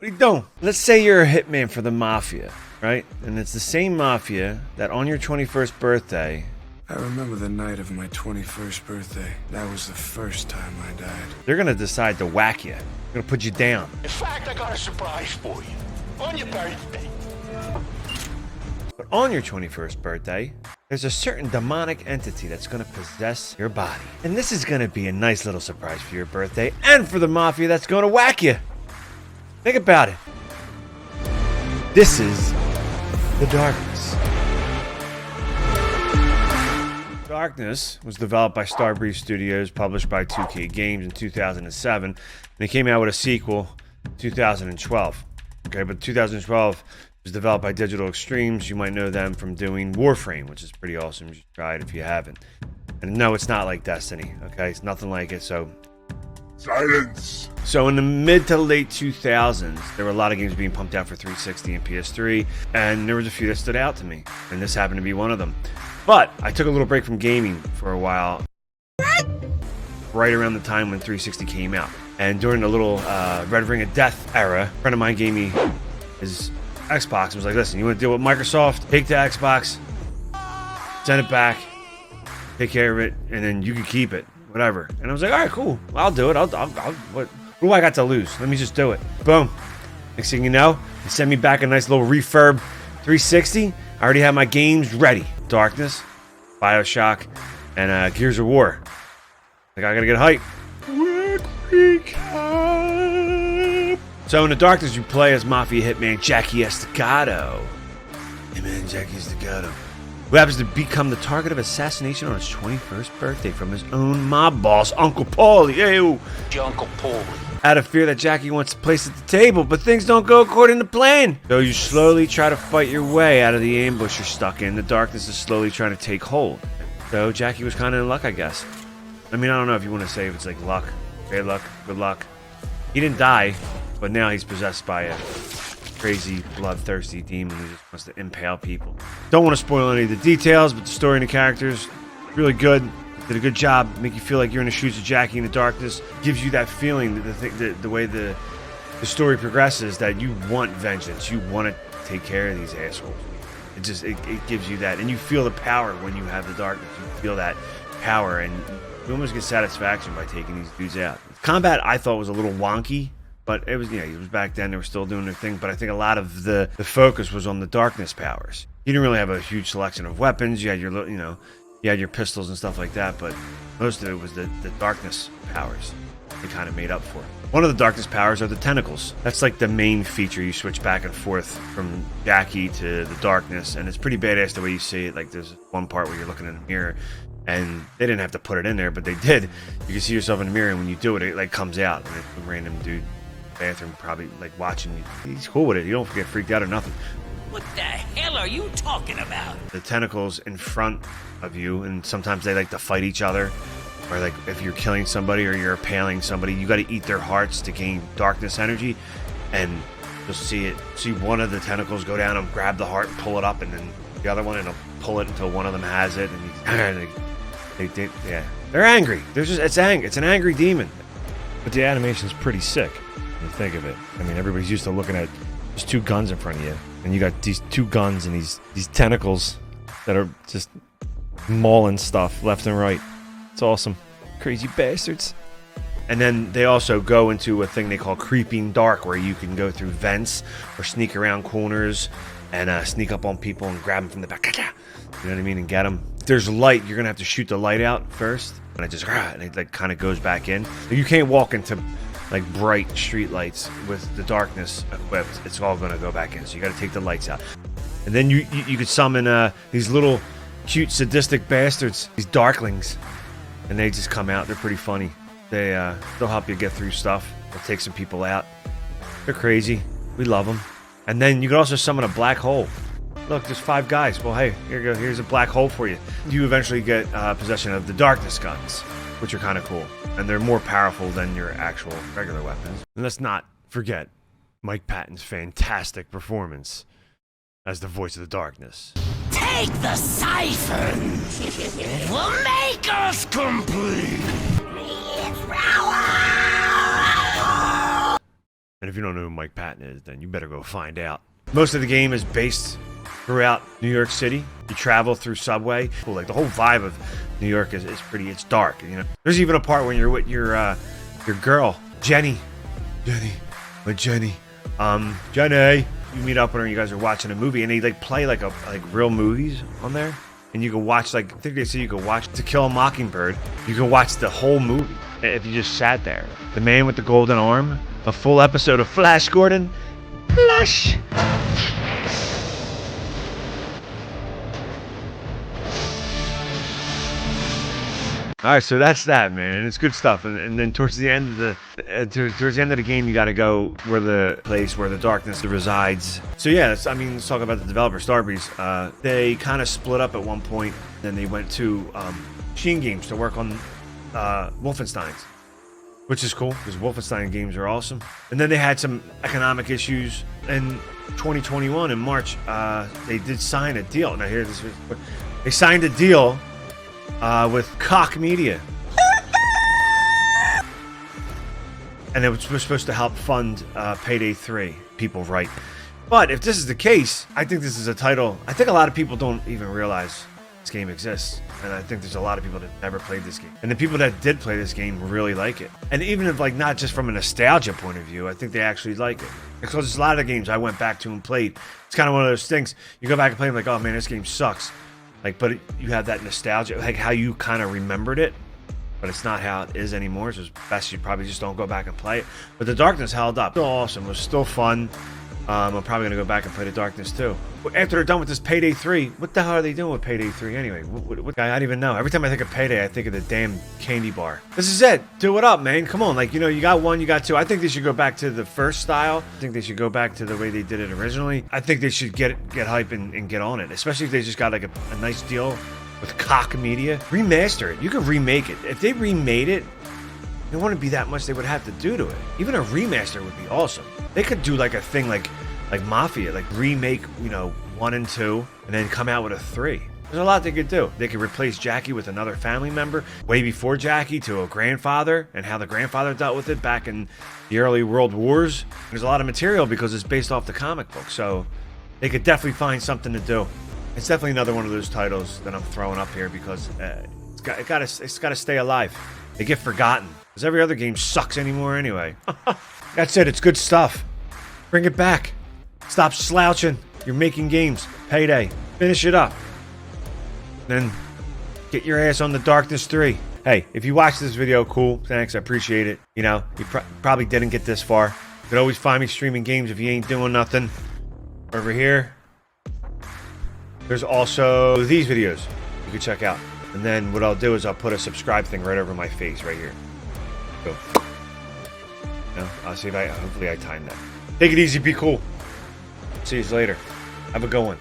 What are you doing? Let's say you're a hitman for the mafia, right? And it's the same mafia that on your 21st birthday... I remember the night of my 21st birthday. That was the first time I died. They're gonna decide to whack you. They're gonna put you down. In fact, I got a surprise for you. On your birthday. But on your 21st birthday, there's a certain demonic entity that's gonna possess your body. And this is gonna be a nice little surprise for your birthday and for the mafia that's gonna whack you. Think about it. This is the Darkness. Darkness was developed by Starbreeze Studios, published by 2K Games in 2007, and they came out with a sequel in 2012. Okay, but 2012 was developed by Digital Extremes. You might know them from doing Warframe, which is pretty awesome. You should try it if you haven't. And no, it's not like Destiny, okay? It's nothing like it, so... Silence! So in the mid to late 2000s, there were a lot of games being pumped out for 360 and PS3, and there was a few that stood out to me, and this happened to be one of them. But I took a little break from gaming for a while, right around the time when 360 came out. And during the little Red Ring of Death era, a friend of mine gave me his Xbox and was like, listen, you want to deal with Microsoft? Take the Xbox, send it back, take care of it, and then you can keep it, whatever. And I was like, all right, cool. I'll do it. What do I got to lose? Let me just do it. Boom. Next thing you know, he sent me back a nice little refurb 360. I already have my games ready. Darkness, Bioshock, and Gears of War. Like, I gotta get hype. So in the Darkness, you play as mafia hitman Jackie Estacado. Hey man, Jackie Estacado, who happens to become the target of assassination on his 21st birthday from his own mob boss, Uncle Paulie. Ew. Uncle Paulie. Out of fear that Jackie wants a place at the table, but things don't go according to plan. So you slowly try to fight your way out of the ambush you're stuck in. The Darkness is slowly trying to take hold. So Jackie was kind of in luck, I guess. I mean, I don't know if you want to say if it's like luck, bad luck, good luck. He didn't die, but now he's possessed by a crazy, bloodthirsty demon who just wants to impale people. Don't want to spoil any of the details, but the story and the characters, really good. Did a good job, make you feel like you're in the shoes of Jackie in the Darkness. Gives you that feeling, the way the story progresses, that you want vengeance. You want to take care of these assholes. It gives you that, and you feel the power when you have the Darkness. You feel that power, and you almost get satisfaction by taking these dudes out. Combat, I thought, was a little wonky, but it was, it was back then. They were still doing their thing, but I think a lot of the focus was on the Darkness powers. You didn't really have a huge selection of weapons. You had your, you had your pistols and stuff like that, but most of it was the Darkness powers they kind of made up for. One of the Darkness powers are the tentacles. That's like the main feature. You switch back and forth from Jackie to the Darkness, and it's pretty badass the way you see it. Like, there's one part where you're looking in a mirror, and they didn't have to put it in there, but they did. You can see yourself in the mirror, and when you do it, it like comes out, and it's a random dude in the bathroom probably like watching you. He's cool with it. You don't get freaked out or nothing. What the hell are you talking about? The tentacles in front of you, and sometimes they like to fight each other, or like if you're killing somebody or you're impaling somebody, you got to eat their hearts to gain Darkness energy, and you'll see one of the tentacles go down and grab the heart and pull it up, and then the other one, and they'll pull it until one of them has it, and they're angry. It's an angry demon. But the animation's pretty sick when you think of it. I mean, everybody's used to looking at just two guns in front of you, and you got these two guns and these tentacles that are just mauling stuff left and right. It's awesome. Crazy bastards. And then they also go into a thing they call creeping dark, where you can go through vents or sneak around corners and sneak up on people and grab them from the back. You know what I mean? And get them. If there's light, you're gonna have to shoot the light out first, and it like kind of goes back in. You can't walk into like bright street lights with the Darkness equipped. It's all gonna go back in, so you got to take the lights out. And then you could summon these little cute sadistic bastards, these darklings, and they just come out. They're pretty funny. They'll help you get through stuff. They'll take some people out. They're crazy. We love them. And then you can also summon a black hole. Look, there's 5 guys. Well, hey, here you go. Here's a black hole for you. You eventually get possession of the Darkness guns, which are kind of cool. And they're more powerful than your actual regular weapons. And let's not forget Mike Patton's fantastic performance as the voice of the Darkness. Take the siphon! It will make us complete! And if you don't know who Mike Patton is, then you better go find out. Most of the game is based throughout New York City. You travel through subway. Cool, like the whole vibe of New York is pretty. It's dark. You know, there's even a part when you're with your girl, Jenny. Jenny. You meet up with her and you guys are watching a movie, and they like play like real movies on there, and you can watch, like, I think they say you can watch To Kill a Mockingbird. You can watch the whole movie if you just sat there. The Man with the Golden Arm, a full episode of Flash Gordon. Flash. All right, so that's that, man. It's good stuff. And then towards the end of the game, you got to go where the place where the darkness resides. So yeah, let's talk about the developer, Starbreeze. They kind of split up at one point. Then they went to Machine Games to work on Wolfenstein's, which is cool because Wolfenstein games are awesome. And then they had some economic issues. In 2021, in March, they did sign a deal. Now here, they signed a deal with Koch Media. And it was supposed to help fund Payday 3, People Right. But if this is the case, I think this is a title. I think a lot of people don't even realize this game exists. And I think there's a lot of people that never played this game. And the people that did play this game really like it. And even if, like, not just from a nostalgia point of view, I think they actually like it. Because there's a lot of games I went back to and played. It's kind of one of those things. You go back and play them like, oh man, this game sucks. Like, but you have that nostalgia, like how you kind of remembered it, but it's not how it is anymore. So it's best you probably just don't go back and play it. But the Darkness held up. Still awesome. It was still fun. I'm probably going to go back and play the Darkness too. After they're done with this Payday 3, what the hell are they doing with Payday 3 anyway? What I don't even know. Every time I think of Payday, I think of the damn candy bar. This is it. Do it up, man. Come on. Like, you know, you got one, you got two. I think they should go back to the first style. I think they should go back to the way they did it originally. I think they should get hype and get on it, especially if they just got like a nice deal with Koch Media. Remaster it. You could remake it. If they remade it, it wouldn't be that much they would have to do to it. Even a remaster would be awesome. They could do like a thing like Mafia, like remake, you know, 1 and 2, and then come out with a 3. There's a lot they could do. They could replace Jackie with another family member, way before Jackie, to a grandfather, and how the grandfather dealt with it back in the early World Wars. There's a lot of material because it's based off the comic book, so they could definitely find something to do. It's definitely another one of those titles that I'm throwing up here because it's got to stay alive. They get forgotten because every other game sucks anymore anyway. That's it. It's good stuff. Bring it back. Stop slouching. You're making games. Payday. Finish it up. Then get your ass on the Darkness 3. Hey, if you watched this video, cool. Thanks. I appreciate it. You know, you probably didn't get this far. You could always find me streaming games if you ain't doing nothing. Over here, there's also these videos you can check out. And then what I'll do is I'll put a subscribe thing right over my face right here. Go. You know, I'll see if hopefully I time that. Take it easy. Be cool. See you later. Have a good one.